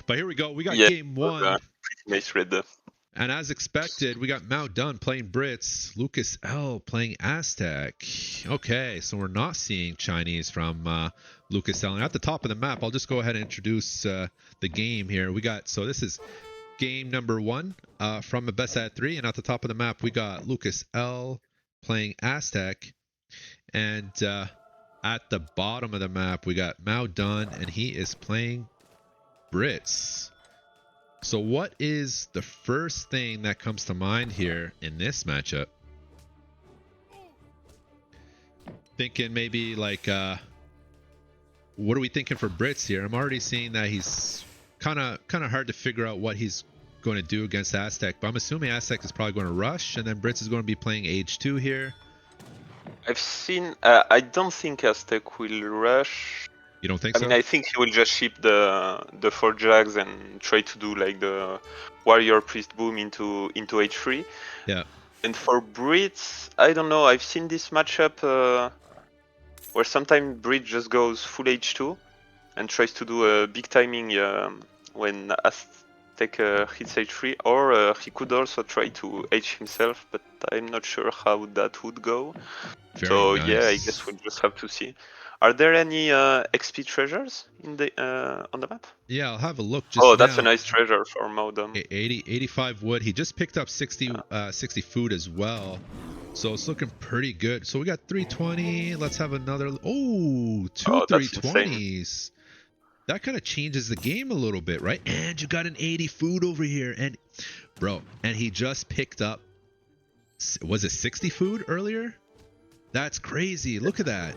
But here we go. We got Yeah, game one. pretty nice red. And as expected, we got Mao Dun playing Brits, LukasL playing Aztec. Okay, so we're not seeing Chinese from LukasL. And at the top of the map, I'll just go ahead and introduce the game here. We got, so this is game number one from a best at 3. And at the top of the map, we got LukasL playing Aztec. And at the bottom of the map, we got Mao Dun, and he is playing Brits. So what is the first thing that comes to mind here in this matchup? Thinking maybe like, what are we thinking for Brits here? I'm already seeing that he's kind of hard to figure out what he's going to do against Aztec, but I'm assuming Aztec is probably going to rush, and then Brits is going to be playing Age 2 here. I've seen. I don't think Aztec will rush. You don't think I so? mean, I think he will just ship the 4 Jags and try to do like the Warrior Priest boom into H3. Yeah. And for Brits, I don't know. I've seen this matchup where sometimes Brit just goes full H2 and tries to do a big timing when Aztec hits H3, or he could also try to H himself, but I'm not sure how that would go. Very nice. Yeah, I guess we'll just have to see. Are there any XP treasures in the on the map? Yeah, I'll have a look just Oh, that's now. a nice treasure for Modem. 85 wood. He just picked up 60 food as well. So it's looking pretty good. So we got 320. Let's have another. Oh, two 320s. That kind of changes the game a little bit, right? And you got an 80 food over here. And bro, and he just picked up, was it 60 food earlier? That's crazy. Look at that.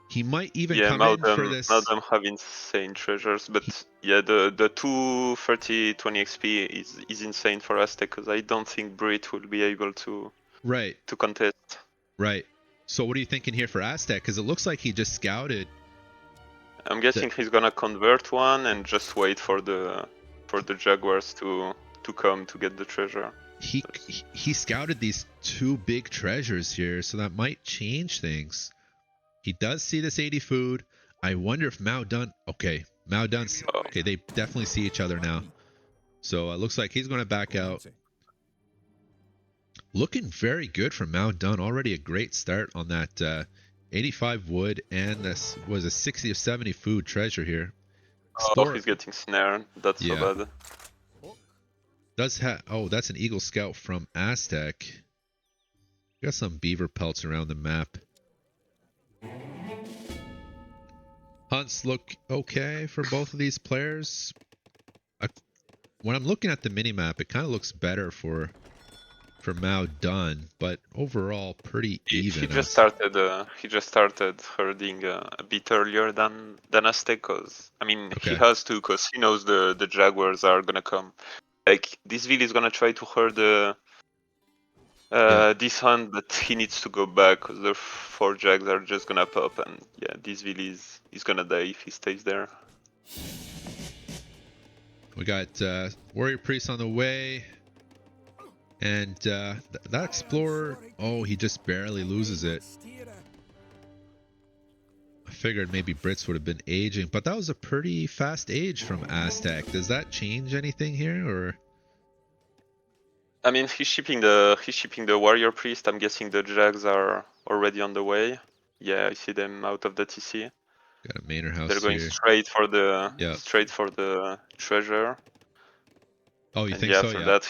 He might even come in for this. Modem have insane treasures, but yeah, the 230 20 XP is insane for Aztec, because I don't think Brit will be able to contest. Right. So what are you thinking here for Aztec? Because it looks like he just scouted. I'm guessing he's gonna convert one and just wait for the Jaguars to come to get the treasure. He scouted these 2 big treasures here, so that might change things. He does see this 80 food. I wonder if Mao Dun. Okay, Mao Dun's. Okay, they definitely see each other now. So it looks like he's going to back out. Looking very good for Mao Dun. Already a great start on that 85 wood, and this was a 60 or 70 food treasure here. Oh, he's getting snared. That's so bad. Oh, that's an Eagle Scout from Aztec. Got some beaver pelts around the map. Hunts look okay for both of these players. When I'm looking at the minimap, it kind of looks better for Mao Dun, but overall pretty even. He just started herding a bit earlier than Aztec, cause I mean he has to, cause he knows the Jaguars are gonna come. Like this Vil is gonna try to herd this hunt, but he needs to go back because the 4 Jags are just gonna pop, and yeah, this Vil is gonna die if he stays there. We got Warrior Priest on the way, and that Explorer, oh, he just barely loses it. I figured maybe Brits would have been aging, but that was a pretty fast age from Aztec. Does that change anything here, or? I mean, he's shipping the Warrior Priest. I'm guessing the Jags are already on the way. Yeah, I see them out of the TC. Got a Manor House. They're going here. straight for the treasure. Oh, you think so? So, After that,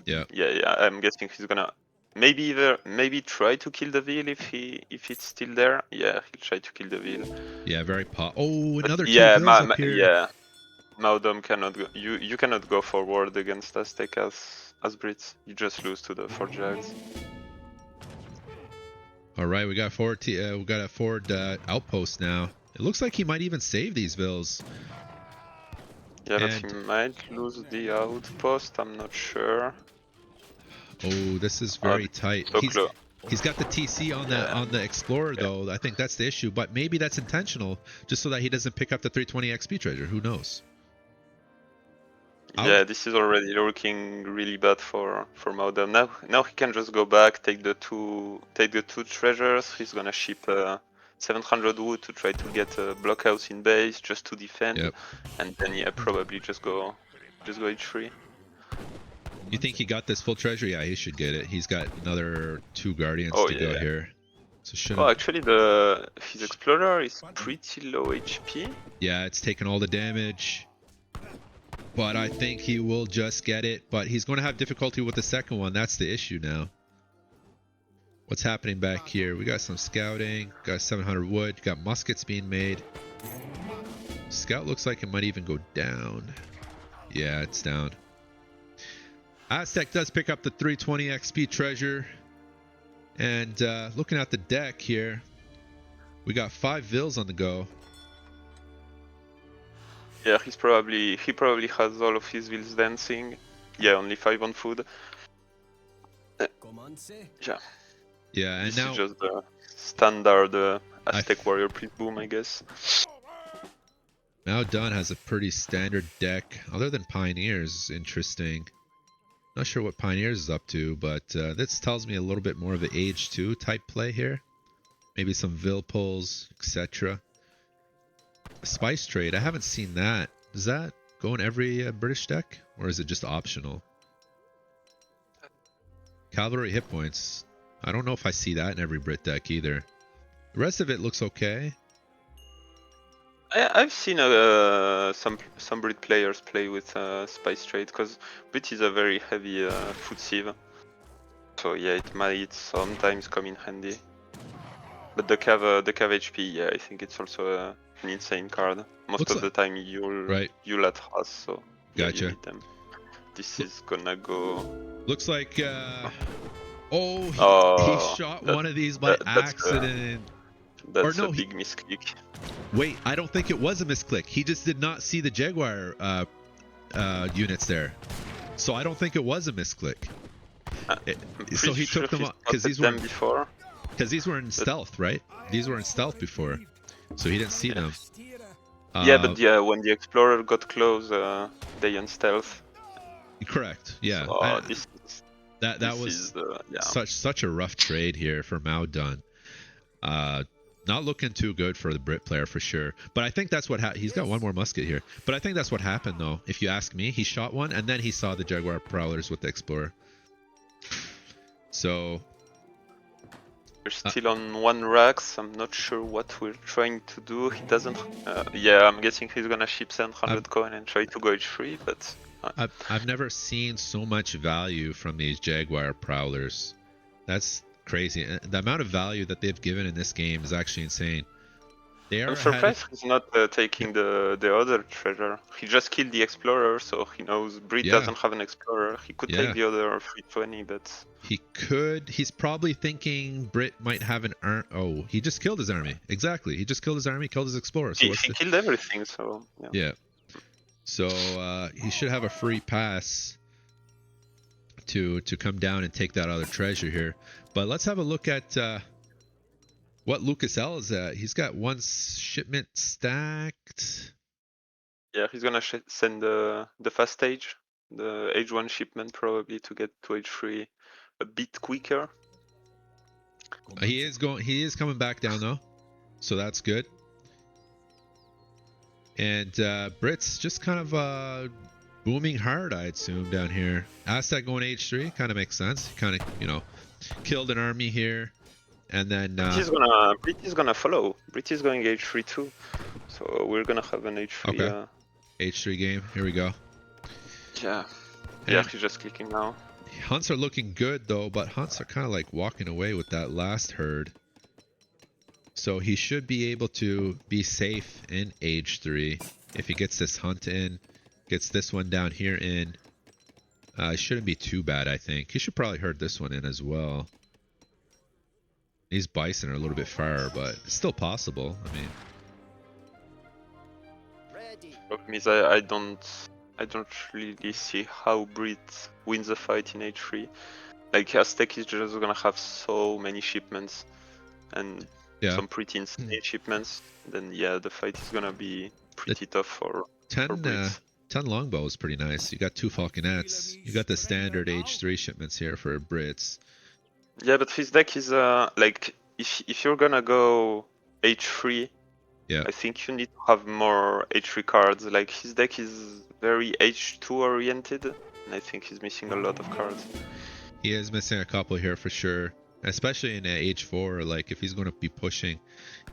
yeah. I'm guessing he's gonna maybe try to kill the Vil if it's still there. Yeah, he'll try to kill the Vil. Yeah, very pop. Oh, another 2 Vils up here. Yeah. Maudom cannot go. You cannot go forward against Aztec as Brits. You just lose to the 4 Jags. All right, we got we got a forward outpost now. It looks like he might even save these Vils. Yeah, but he might lose the outpost. I'm not sure. Oh, this is very tight. So he's got the TC on the Explorer though. I think that's the issue, but maybe that's intentional, just so that he doesn't pick up the 320 XP treasure. Who knows? Yeah, this is already looking really bad for Maudem. Now he can just go back, take the two treasures. He's gonna ship 700 wood to try to get a blockhouse in base just to defend, Yep. and then yeah, probably just go h3. You think he got this full treasure? Yeah, he should get it. He's got another 2 guardians Oh, to go yeah. here. So shouldn't. Oh, actually, his explorer is pretty low HP. Yeah, it's taken all the damage. But I think he will just get it. But he's going to have difficulty with the second one. That's the issue now. What's happening back here? We got some scouting. Got 700 wood. Got muskets being made. Scout looks like it might even go down. Yeah, it's down. Aztec does pick up the 320 XP treasure. And looking at the deck here, we got 5 vills on the go. Yeah, he probably has all of his wheels dancing. Yeah, only 5 on food. Yeah. Yeah, and This now is just the standard Aztec warrior priest boom, I guess. Now Dunn has a pretty standard deck, other than Pioneers. Interesting. Not sure what Pioneers is up to, but this tells me a little bit more of an Age 2 type play here. Maybe some Vill pulls, etc. Spice trade, I haven't seen that. Does that go in every British deck, or is it just optional? Cavalry hit points. I don't know if I see that in every Brit deck either. The rest of it looks okay. I've seen some Brit players play with Spice Trade, because Brit is a very heavy food sieve. So yeah, it might sometimes come in handy. But the Cav HP, yeah, I think it's also an insane card. Most Looks of the time you'll at us, so yeah, Gotcha. you need them. This is gonna go. Looks like he shot one of these by accident. That's a big misclick. Wait, I don't think it was a misclick. He just did not see the Jaguar units there. So I don't think it was a misclick. So he took them up because these were in stealth, right? These were in stealth before. So he didn't see them. But when the Explorer got close, they unstealth. Correct. Yeah. So, that was such a rough trade here for Mao Dun. Not looking too good for the Brit player for sure. But I think that's what he's got one more musket here. But I think that's what happened though. If you ask me, he shot one and then he saw the Jaguar Prowlers with the Explorer. So we're still on 1 racks. I'm not sure what we're trying to do. He doesn't. Yeah, I'm guessing he's gonna ship 700 coin and try to go H3, but. I've never seen so much value from these Jaguar Prowlers. That's crazy. The amount of value that they've given in this game is actually insane. I'm surprised he's not taking the other treasure. He just killed the Explorer, so he knows Brit doesn't have an Explorer. He could take the other 320, but... He could. He's probably thinking Brit might have an army. Oh, he just killed his army. Exactly. He just killed his army, killed his Explorer. So he killed everything, so... Yeah. So he should have a free pass to come down and take that other treasure here. But let's have a look at what LukasL is at. He's got 1 shipment stacked. Yeah, he's gonna send the fast stage, the H1 shipment probably to get to H3 a bit quicker. He is coming back down though, so that's good. And Brit's just kind of booming hard, I assume, down here. Aztec going H3 kind of makes sense. He kind of, killed an army here. And then... Brit is gonna follow. Brit is going H3 too. So we're gonna have an H3... Okay. H3 game. Here we go. Yeah. Yeah, he's just clicking now. Hunts are looking good though, but Hunts are kind of like walking away with that last herd. So he should be able to be safe in H3 if he gets this hunt in, gets this one down here in. It shouldn't be too bad, I think. He should probably herd this one in as well. These bison are a little bit far, but it's still possible. I mean, problem is I don't really see how Brit wins the fight in H3. Like Aztec is just gonna have so many shipments and some pretty insane shipments. Then the fight is gonna be pretty tough for 10 longbow is pretty nice. You got 2 falconets. You got the standard H3 shipments here for Brits. Yeah, but his deck is like if you're gonna go H3. Yeah. I think you need to have more H3 cards. Like his deck is very H2 oriented, and I think he's missing a lot of cards. He is missing a couple here for sure, especially in H4. Like if he's going to be pushing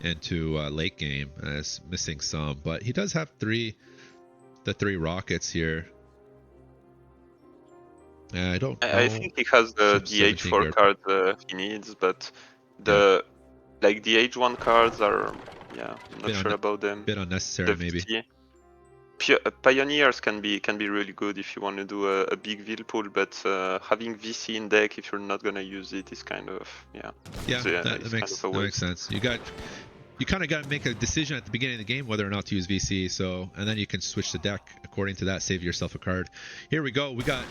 into late game, is missing some. But he does have the three rockets here. I don't know. I think he has the Ship 17 H4 guard. card he needs, but the like the H1 cards are I'm not sure about them. Bit unnecessary The maybe. VC. Pioneers can be really good if you want to do a big Vil pool, but having VC in deck if you're not gonna use it is kind of That makes sense. You kind of got to make a decision at the beginning of the game whether or not to use VC. So and then you can switch the deck according to that. Save yourself a card. Here we go. We got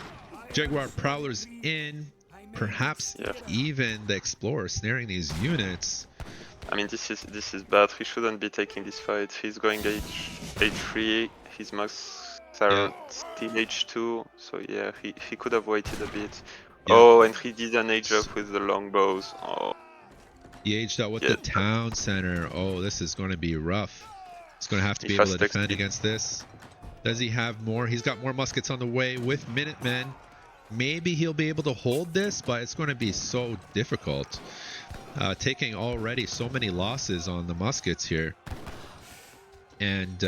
Jaguar Prowlers in. Perhaps even the Explorer snaring these units. I mean, this is bad. He shouldn't be taking this fight. He's going H3. His max are still H2. So yeah, he could have waited a bit. Yeah. Oh, and he did an age up with the longbows. Oh. He aged out with the town center. Oh, this is going to be rough. He's going to have to be able to defend against this. Does he have more? He's got more muskets on the way with Minutemen. Maybe he'll be able to hold this, but it's going to be so difficult. Taking already so many losses on the muskets here. And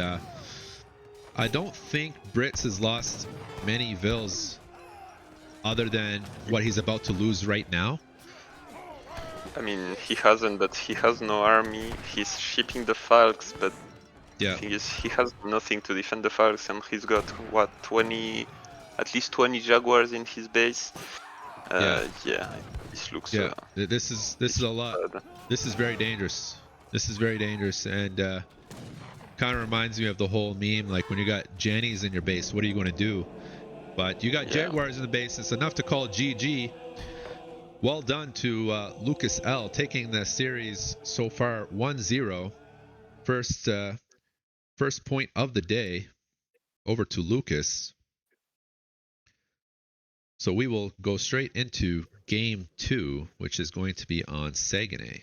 I don't think Brits has lost many vills other than what he's about to lose right now. I mean, he hasn't, but he has no army. He's shipping the Falks, but the thing is, he has nothing to defend the Falks, and he's got, what, at least 20 Jaguars in his base. This looks... this is a lot. Bad. This is very dangerous. This is very dangerous, and kind of reminds me of the whole meme, like when you got Jannies in your base, what are you going to do? But you got Jaguars in the base. It's enough to call GG. Well done to LukasL, taking the series so far 1-0. First point of the day over to Lucas. So we will go straight into game 2, which is going to be on Saguenay.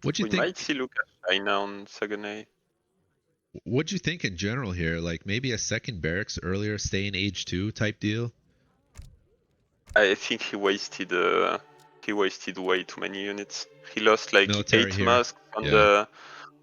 What do you think? We might see Lucas China on Saguenay. What do you think in general here? Like maybe a second barracks earlier, stay in age 2 type deal? I think he wasted way too many units. He lost like military 8 masks on the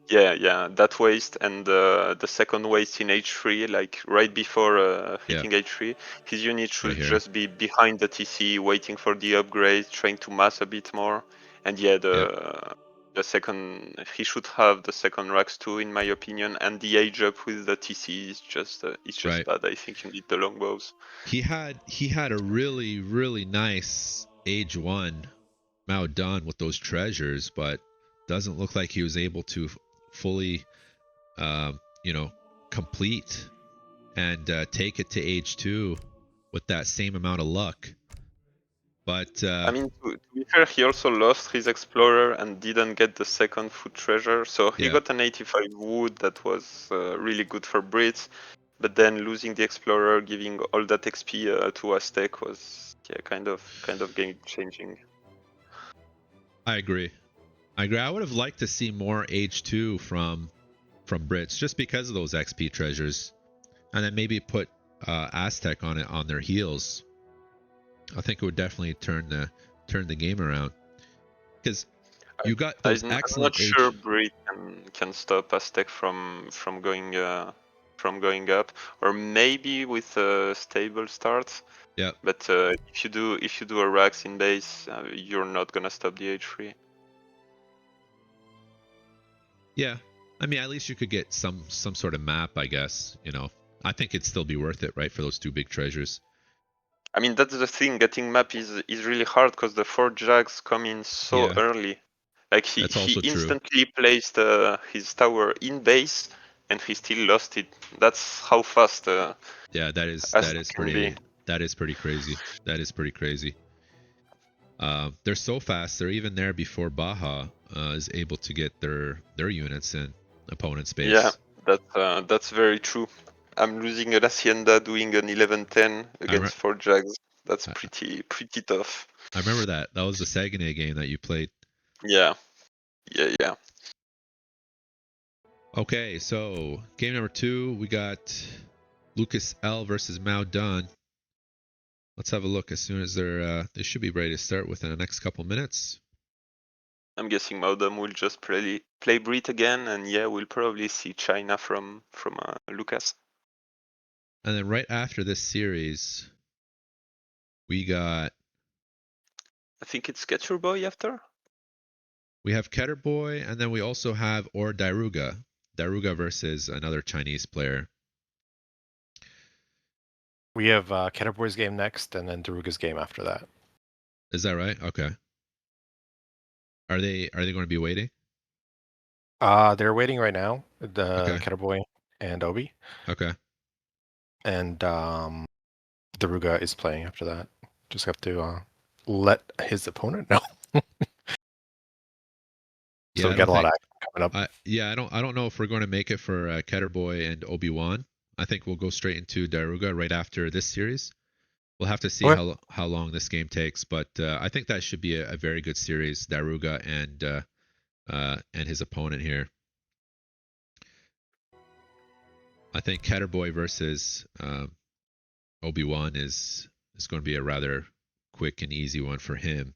that waste, and the second waste in H3, like right before hitting H3. His unit should just be behind the TC, waiting for the upgrade, trying to mass a bit more. And the second, he should have the second Rax too, in my opinion. And the age up with the TC is just bad. I think you need the longbows. He had a really nice age 1 Mao done with those treasures, but doesn't look like he was able to fully complete and take it to age 2 with that same amount of luck. But I mean, to be fair, he also lost his Explorer and didn't get the second food treasure, so he got an 85 wood that was really good for Brits, but then losing the Explorer, giving all that XP to Aztec was kind of game changing. I agree. I would have liked to see more H2 from Brits just because of those XP treasures, and then maybe put Aztec on their heels. I think it would definitely turn the game around, because you got those excellent. I'm not sure Brit can stop Aztec from going up, or maybe with a stable start. Yeah. But if you do a Rax in base, you're not gonna stop the H3. Yeah, I mean, at least you could get some sort of map, I guess. I think it'd still be worth it, right, for those 2 big treasures. I mean, that's the thing. Getting map is really hard because the 4 Jags come in so early. Like he instantly placed his tower in base, and he still lost it. That's how fast. That is pretty crazy. That is pretty crazy. They're so fast. They're even there before Baja is able to get their units in opponent's base. Yeah, that's very true. I'm losing an Hacienda doing an 11-10 against 4 Jags. That's pretty tough. I remember that. That was the Saguenay game that you played. Yeah. Yeah. Okay, so game number 2, we got LukasL versus Mao Dun. Let's have a look as soon as they should be ready to start within the next couple minutes. I'm guessing Maudom will just play Brit again, and yeah, we'll probably see China from Lucas. And then right after this series, we got... I think it's Get Your Boy after? We have Ketterboy, and then we also have Daruga. Daruga versus another Chinese player. We have Ketterboy's game next, and then Daruga's game after that. Is that right? Okay. Are they going to be waiting? They're waiting right now. The Okay. Ketterboy and Obi, Okay. and Daruga is playing after that. Just have to let his opponent know. So we got a lot of action coming up. I don't know if we're going to make it for Ketterboy and Obi-Wan. I think we'll go straight into Daruga right after this series. We'll have to see Okay. how long this game takes, but I think that should be a very good series, Daruga and his opponent here. I think Ketterboy versus Obi-Wan is going to be a rather quick and easy one for him.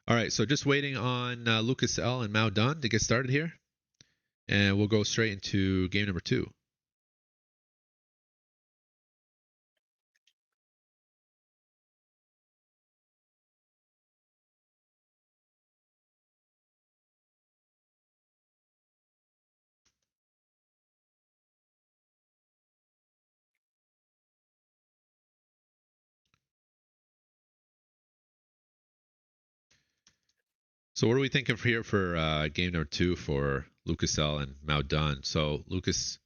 All right, so just waiting on LukasL and Mao Dun to get started here, and we'll go straight into game number 2. So what are we thinking here for game number 2 for LukasL and Mao Dun? So Lucas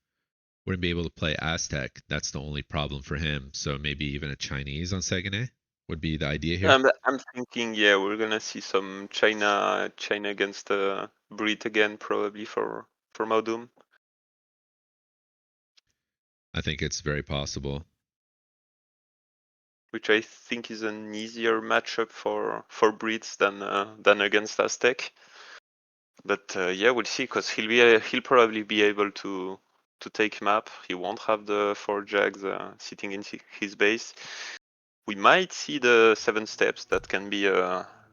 wouldn't be able to play Aztec. That's the only problem for him. So maybe even a Chinese on Sagane would be the idea here. I'm thinking, yeah, we're gonna see some China against Brit again, probably for Maudum. I think it's very possible. Which I think is an easier matchup for Brits than against Aztec. But yeah, we'll see, because he'll probably be able to take map. He won't have the 4 Jags sitting in his base. We might see the 7 steps. That can be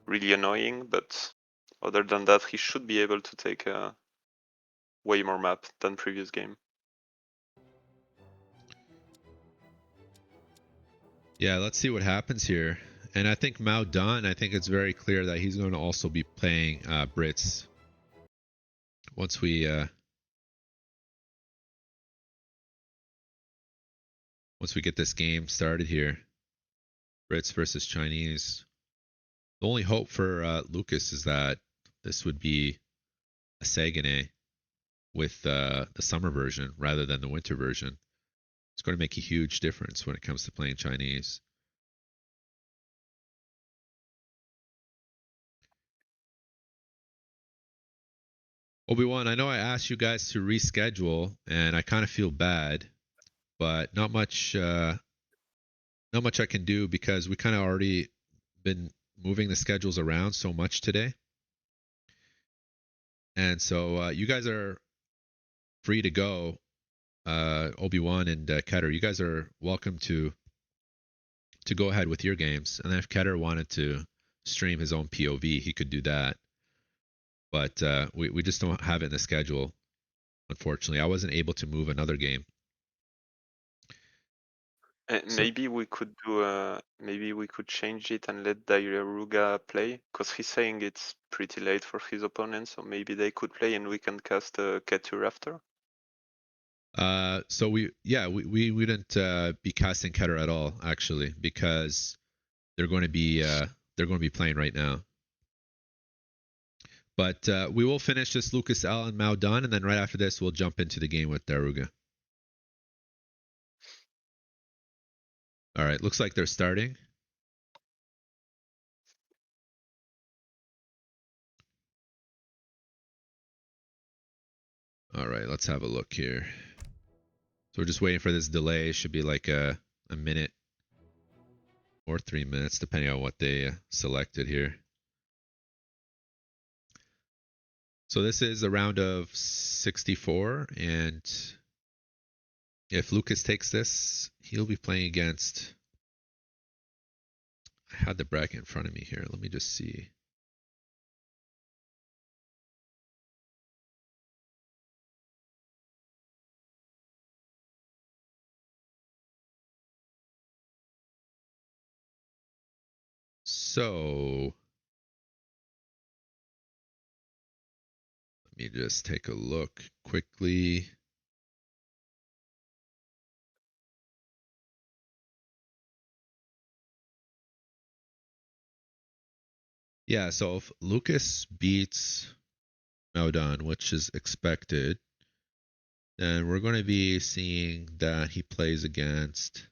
really annoying, but other than that, he should be able to take way more map than previous game. Yeah, let's see what happens here. And I think Mao Dun, I think it's very clear that he's going to also be playing Brits once we get this game started here. Brits versus Chinese. The only hope for Lucas is that this would be a Sagane with the summer version rather than the winter version. It's going to make a huge difference when it comes to playing Chinese. Obi-Wan, I know I asked you guys to reschedule, and I kind of feel bad, but not much I can do because we kind of already been moving the schedules around so much today. And so you guys are free to go. Obi-Wan and Keter, you guys are welcome to go ahead with your games. And then if Keter wanted to stream his own POV, he could do that. But we just don't have it in the schedule, unfortunately. I wasn't able to move another game. So, maybe we could do maybe we could change it and let Daruga play, because he's saying it's pretty late for his opponent, so maybe they could play and we can cast Ketur after. so we wouldn't be casting Keter at all, actually, because they're going to be playing right now. But we will finish this LukasL and Mao Dun, and then right after this, we'll jump into the game with Daruga. All right, looks like they're starting. All right, let's have a look here. So we're just waiting for this delay. It should be like a minute or 3 minutes, depending on what they selected here. So this is a round of 64, and if Lukas takes this, he'll be playing against... I had the bracket in front of me here. Let me just see. So let me just take a look quickly. Yeah, so if Lukas beats Maudon, which is expected, then we're going to be seeing that he plays against...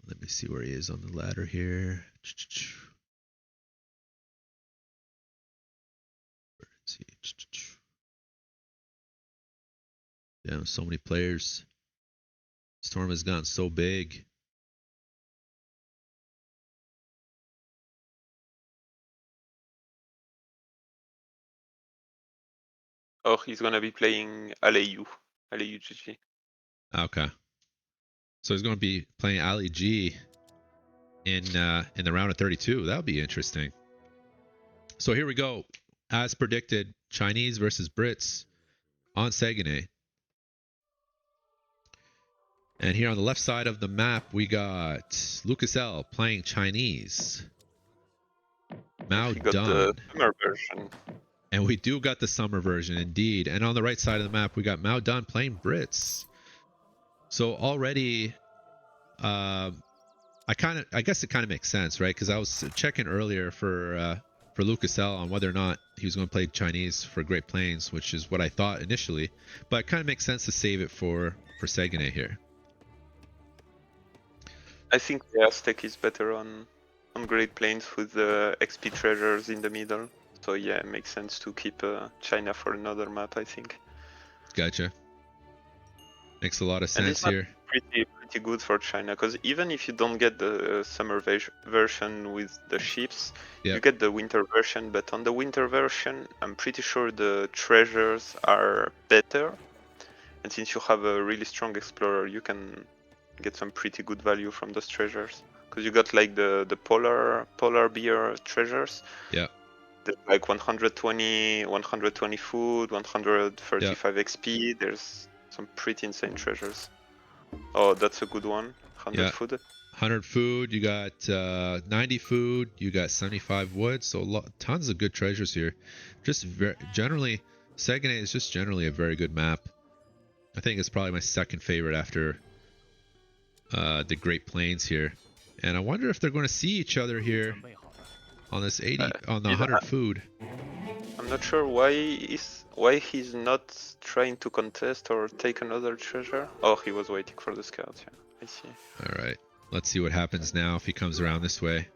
Let me see where he is on the ladder here. Where is he? Damn, so many players. Storm has gotten so big. Oh, he's gonna be playing Aleyu GG. Okay. So he's going to be playing Ali G in the round of 32. That'll be interesting. So here we go. As predicted, Chinese versus Brits on Saguenay. And here on the left side of the map, we got LukasL playing Chinese. Mao He got Dun. the summer version. And we do got the summer version, indeed. And on the right side of the map, we got Mao Dun playing Brits. So already, I guess it kind of makes sense, right? Because I was checking earlier for LukasL on whether or not he was going to play Chinese for Great Plains, which is what I thought initially. But it kind of makes sense to save it for Saguenay here. I think the Aztec is better on Great Plains with the XP treasures in the middle. So yeah, it makes sense to keep China for another map, I think. Gotcha. Makes a lot of And sense it's not here. pretty good for China, because even if you don't get the summer version with the ships, Yep. you get the winter version. But on the winter version, I'm pretty sure the treasures are better. And since you have a really strong explorer, you can get some pretty good value from those treasures. Because you got like the polar bear treasures. Yeah. Like 120 food, 135 XP. There's some pretty insane treasures. Oh, that's a good one. 100 food. 100 food. You got 90 food. You got 75 wood. So tons of good treasures here. Just generally, Saguenay is just generally a very good map. I think it's probably my second favorite after the Great Plains here. And I wonder if they're going to see each other here on this 100 food. I'm not sure why he's not trying to contest or take another treasure. Oh, he was waiting for the scouts. Yeah, I see. All right, let's see what happens now if he comes around this way.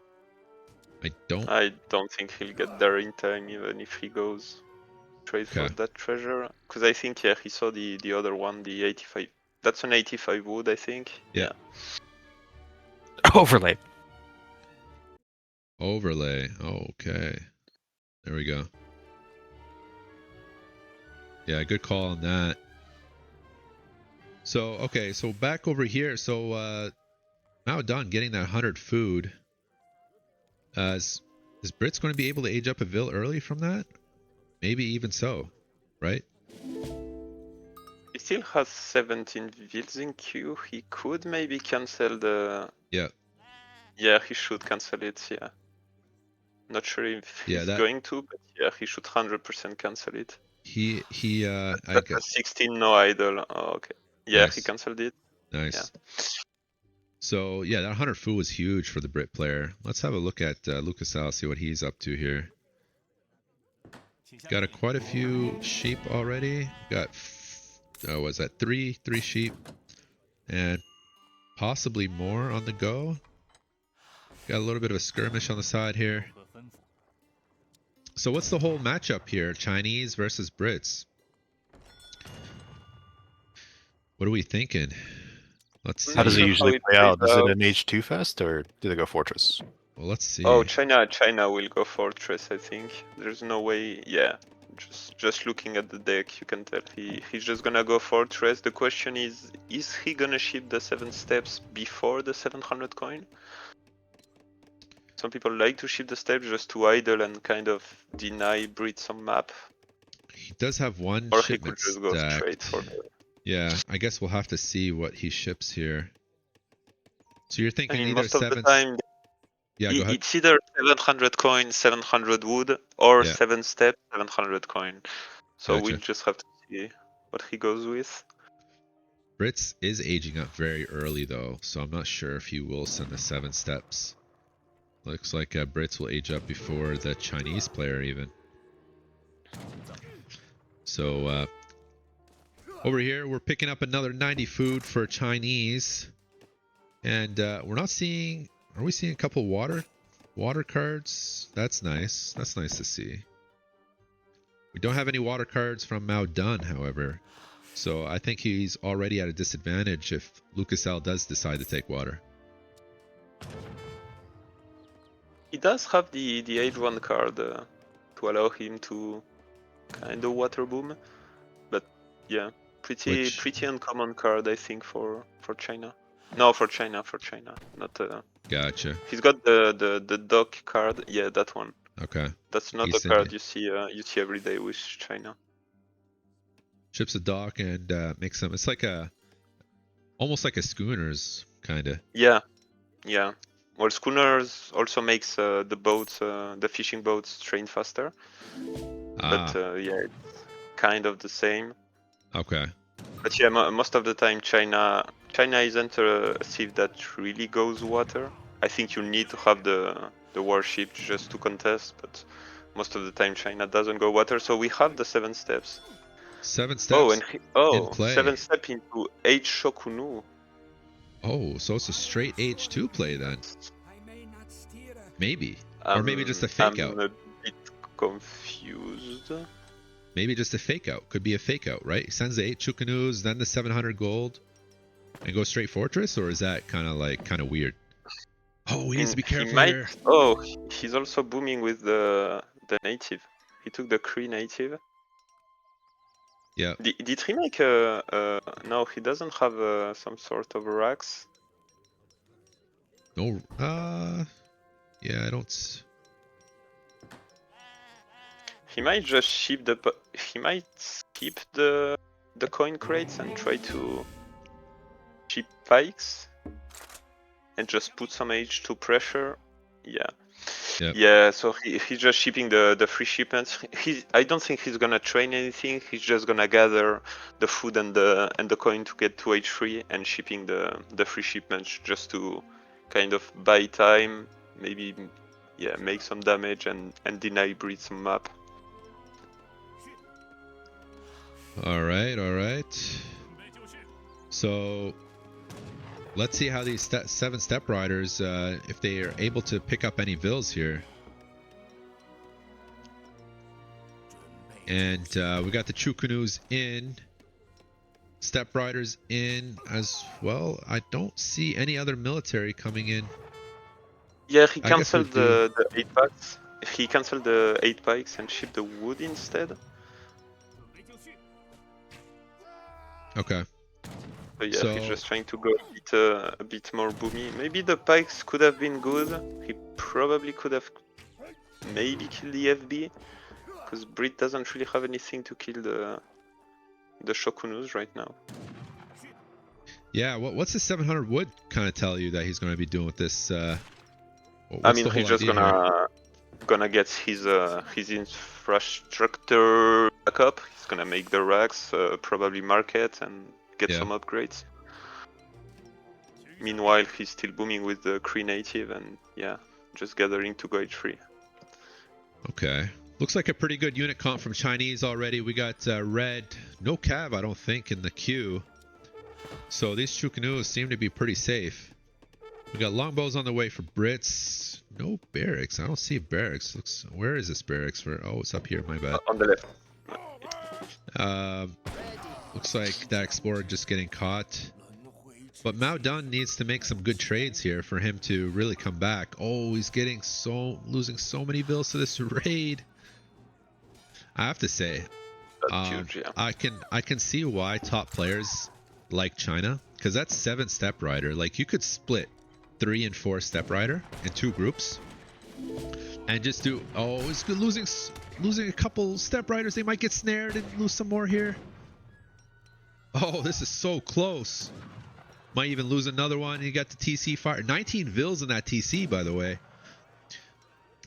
I don't think he'll get there in time, even if he goes straight for that treasure. Because I think he saw the other one, the 85. That's an 85 wood, I think. Yeah. Overlay. Overlay. Okay. There we go. Yeah, good call on that. So, okay, so back over here. So, Mao Dun getting that 100 food. Is Brits going to be able to age up a Vil early from that? Maybe even so, right? He still has 17 Vils in queue. He could maybe cancel the... Yeah. Yeah, he should cancel it, yeah. Not sure if he's going to, but yeah, he should 100% cancel it. I guess 16 no idle. Oh, okay. Yeah, nice. He cancelled it. Nice. Yeah. So yeah, that 100 food was huge for the Brit player. Let's have a look at LukasL, see what he's up to here. Got quite a few sheep already. Got was that three sheep, and possibly more on the go. Got a little bit of a skirmish on the side here. So what's the whole matchup here? Chinese versus Brits. What are we thinking? Let's see. How does it Sure usually how it play out? plays Is it out. an H2 fest or do they go Fortress? Well, let's see. Oh, China will go Fortress, I think. There's no way. Yeah, just looking at the deck, you can tell he's just gonna go Fortress. The question is he gonna ship the 7 steps before the 700 coin? Some people like to ship the steps just to idle and kind of deny Brit some map, He does have one or he shipment could just go straight stacked. for the. Yeah, I guess we'll have to see what he ships here. So you're I thinking mean, either most of the 7... time, Yeah, go ahead. it's either 700 coin, 700 wood, or Yeah. 7 step, 700 coin. So we'll Gotcha. just have to see what he goes with. Brits is aging up very early though, so I'm not sure if he will send the 7 steps. Looks like Brits will age up before the Chinese player even. So over here we're picking up another 90 food for Chinese, and we're not seeing. Are we seeing a couple water cards? That's nice. That's nice to see. We don't have any water cards from Mao Dun, however. So I think he's already at a disadvantage if LukasL does decide to take water. He does have the age 1 card to allow him to kind of water boom, but yeah, pretty uncommon card I think for China. No, for China, not. Gotcha. He's got the dock card. Yeah, that one. Okay. That's not He's a card you see every day with China. Ships a dock and makes them. It's like almost like a schooners kind of. Yeah. Well, schooners also makes the boats, the fishing boats, train faster. But yeah, it's kind of the same. Okay. But yeah, most of the time China isn't a thief that really goes water. I think you need to have the warship just to contest, but most of the time China doesn't go water. So we have the 7 steps. 7 steps. Oh, and in play. 7 step into H Shokunu. Oh, so it's a straight H2 play then. Maybe. Or maybe just a fake out. I'm a bit confused. Maybe just a fake out. Could be a fake out, right? He sends the 8 Chukanus, then the 700 gold, and goes straight Fortress? Or is that kind of weird? Oh, he needs to be careful here. Oh, he's also booming with the native. He took the Cree native. Yeah. Did he make no, he doesn't have some sort of racks. No, yeah, I don't. He might just ship he might skip the coin crates and try to ship pikes and just put some H2 pressure. Yeah. Yep. Yeah, so he's just shipping the free shipments. I don't think he's gonna train anything. He's just gonna gather the food and the coin to get to H3 and shipping the free shipments just to kind of buy time, maybe make some damage and deny Breed some map. All right. So let's see how these 7 step riders, if they are able to pick up any vills here. And we got the Chukanus in, step riders in as well. I don't see any other military coming in. Yeah, he cancelled the 8 packs. He cancelled the 8 pikes and shipped the wood instead. Okay. So yeah, he's just trying to go a bit more boomy. Maybe the pikes could have been good. He probably could have maybe killed the FB, because Brit doesn't really have anything to kill the Shokunus right now. Yeah, what's the 700 wood kind of tell you that he's going to be doing with this? I mean, he's just gonna get his infrastructure back up. He's gonna make the racks, probably market and get some upgrades. Meanwhile, he's still booming with the Cree native and just gathering to go H3. Okay. Looks like a pretty good unit comp from Chinese already. We got red, no cav, I don't think, in the queue. So these Chukanus seem to be pretty safe. We got longbows on the way for Brits. No barracks. I don't see barracks. Where is this barracks for? Oh, it's up here. My bad. On the left. Looks like that explorer just getting caught. But Mao Dun needs to make some good trades here for him to really come back. Oh, he's losing so many bills to this raid. I have to say, That's huge, yeah. I can see why top players like China, because that's 7 step rider. Like, you could split 3 and 4 step rider in 2 groups and just do. Oh, it's good losing a couple step riders. They might get snared and lose some more here. Oh, this is so close. Might even lose another one. You got the TC fire. 19 vills in that TC, by the way.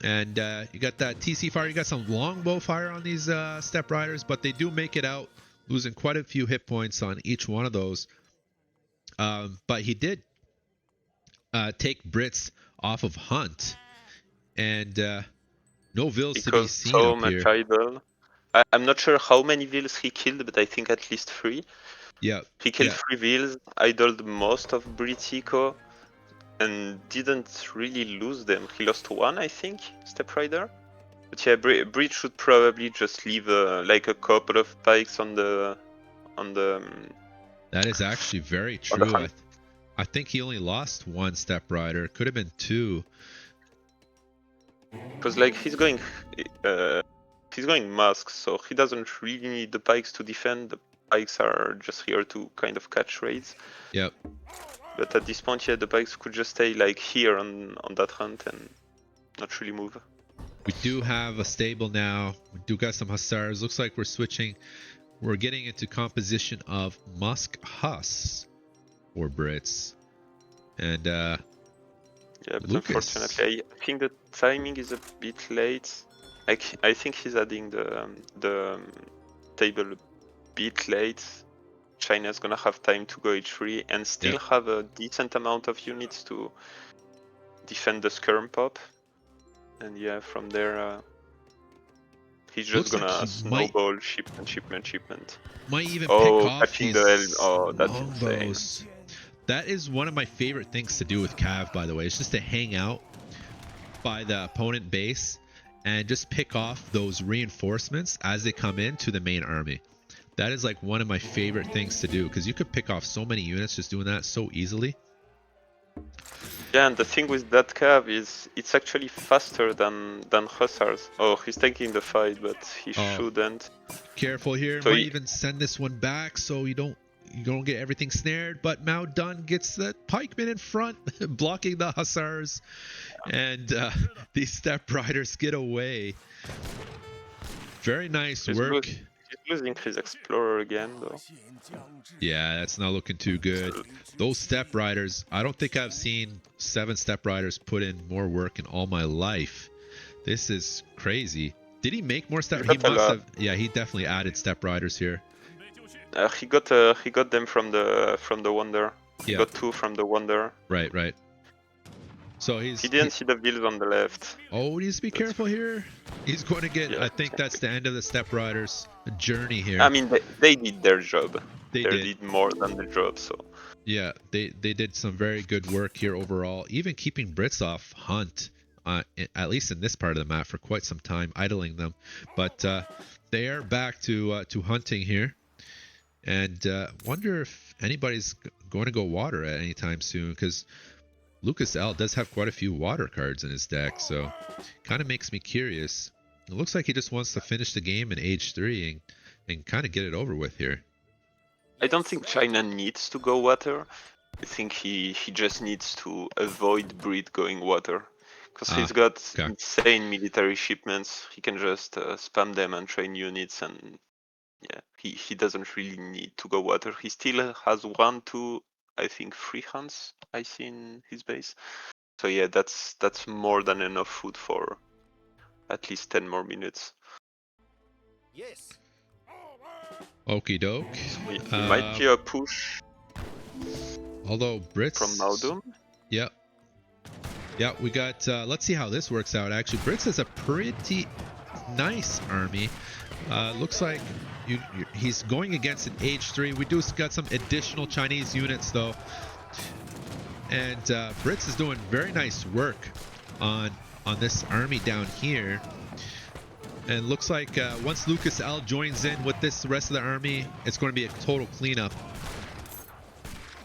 And you got that TC fire. You got some longbow fire on these step riders, but they do make it out, losing quite a few hit points on each one of those. But he did take Brits off of Hunt, and no vills to be seen so up much here. idle. I'm not sure how many vills he killed, but I think at least 3. Yeah. He killed 3 vills, idled most of Brit's eco, and didn't really lose them. He lost 1, I think, Step Rider. But yeah, Brit should probably just leave like a couple of pikes on the. That is actually very true. I think he only lost 1 step rider. Could have been 2. Because like he's going masks, so he doesn't really need the pikes to defend. The pikes are just here to kind of catch raids. Yep. But at this point, yeah, the pikes could just stay like here on that hunt and not really move. We do have a stable now. We do got some hussars. Looks like we're switching. We're getting into composition of Musk Huss or Brits. And yeah, but Lucas. Unfortunately, I think the timing is a bit late. I think he's adding the table a bit late. China's gonna have time to go H3 and still have a decent amount of units to defend the skirm pop. And yeah, from there, he's just gonna snowball shipment. Might even pick off catching the L. Oh, that's longbows. insane. That is one of my favorite things to do with Cav, by the way. It's just to hang out by the opponent base and just pick off those reinforcements as they come in to the main army. That is like one of my favorite things to do, because you could pick off so many units just doing that so easily. Yeah, and the thing with that Cav is it's actually faster than Hussars. Oh, he's taking the fight, but he shouldn't. Careful here. So might even send this one back so you don't get everything snared. But Mao Dun gets that pikeman in front, blocking the Hussars, and these step riders get away. Very nice work. He's losing his explorer again, though. Yeah, that's not looking too good. Those step riders, I don't think I've seen 7 step riders put in more work in all my life. This is crazy. Did he make more step? He must have. Yeah, he definitely added step riders here. He got them from the Wonder. He got 2 from the Wonder. Right. So he didn't see the vills on the left. Oh, he needs to be careful here. He's going to get. I think that's the end of the step riders' journey here. I mean, they did their job. They did more than the job. So yeah, they did some very good work here overall. Even keeping Brits off Hunt, at least in this part of the map, for quite some time, idling them. But they are back to hunting here, and wonder if anybody's going to go water at any time soon, because LukasL does have quite a few water cards in his deck, so kind of makes me curious. It looks like he just wants to finish the game in Age 3 and kind of get it over with here. I don't think China needs to go water. I think he just needs to avoid Brit going water. Because he's got insane military shipments. He can just spam them and train units, and yeah, he doesn't really need to go water. He still has 1, 2, I think 3 hunts I see in his base. So yeah, that's more than enough food for at least 10 more minutes. Yes. Okie doke. It might be a push. Although Brits from Maudum. Yep. Yeah, we got. Let's see how this works out. Actually, Brits has a pretty nice army. Looks like he's going against an Age 3. We do got some additional Chinese units though. And Brits is doing very nice work on this army down here. And looks like once LukasL joins in with this rest of the army, it's going to be a total cleanup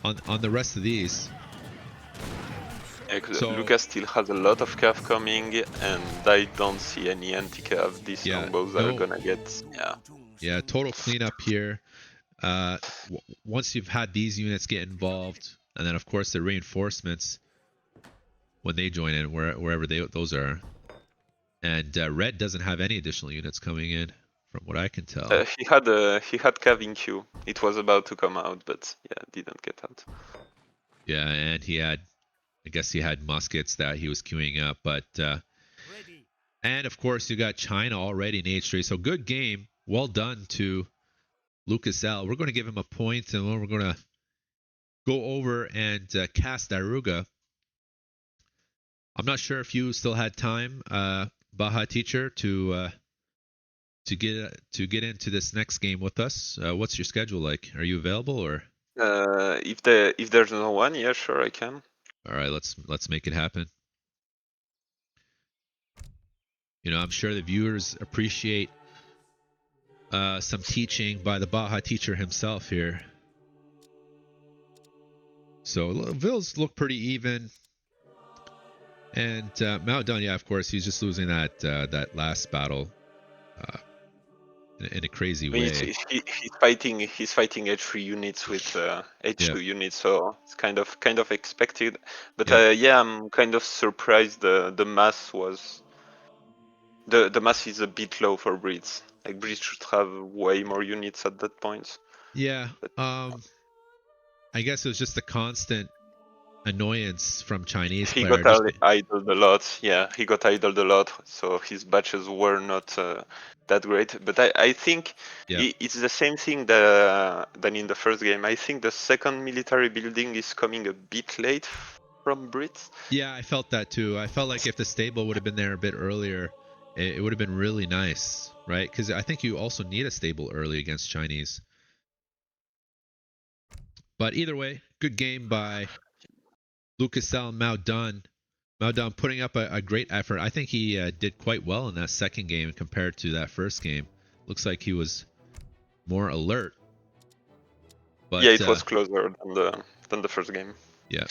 on the rest of these. Yeah, 'cause So- Lucas still has a lot of cav coming, and I don't see any anti-cav. These Yeah, longbows no. are gonna get. Yeah. Yeah, total cleanup here. Once you've had these units get involved, and then of course the reinforcements when they join in, wherever those are. And Red doesn't have any additional units coming in, from what I can tell. He had cav in queue. It was about to come out, but yeah, didn't get out. Yeah, and I guess he had muskets that he was queuing up, but Ready. and of course you got China already in H3. So good game, well done to LukasL. We're going to give him a point, and then we're going to go over and cast Daruga. I'm not sure if you still had time, Baja teacher, to get into this next game with us. What's your schedule like? Are you available or? If there's no one, yeah, sure, I can. All right, let's make it happen. You know, I'm sure the viewers appreciate some teaching by the Baja teacher himself here. So Vills look pretty even. And Mao Dun, yeah, of course, he's just losing that last battle in a crazy I mean, way. he's fighting H3 units with H2 units, so it's kind of expected. But yeah, I'm kind of surprised the mass was the mass is a bit low for Brits. Like Brits should have way more units at that point. Yeah, But I guess it was just the constant annoyance from Chinese he player. got idled a lot. Yeah, he got idled a lot, so his batches were not that great. But I think it's the same thing than in the first game. I think the second military building is coming a bit late from Brits. Yeah, I felt that too. I felt like if the stable would have been there a bit earlier, it would have been really nice, right? Because I think you also need a stable early against Chinese. But either way, good game by LukasL and Mao Dun. Mao Dun putting up a great effort. I think he did quite well in that second game compared to that first game. Looks like he was more alert. But yeah, it was closer than the first game. Yeah,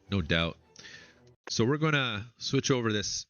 no doubt. So we're gonna switch over this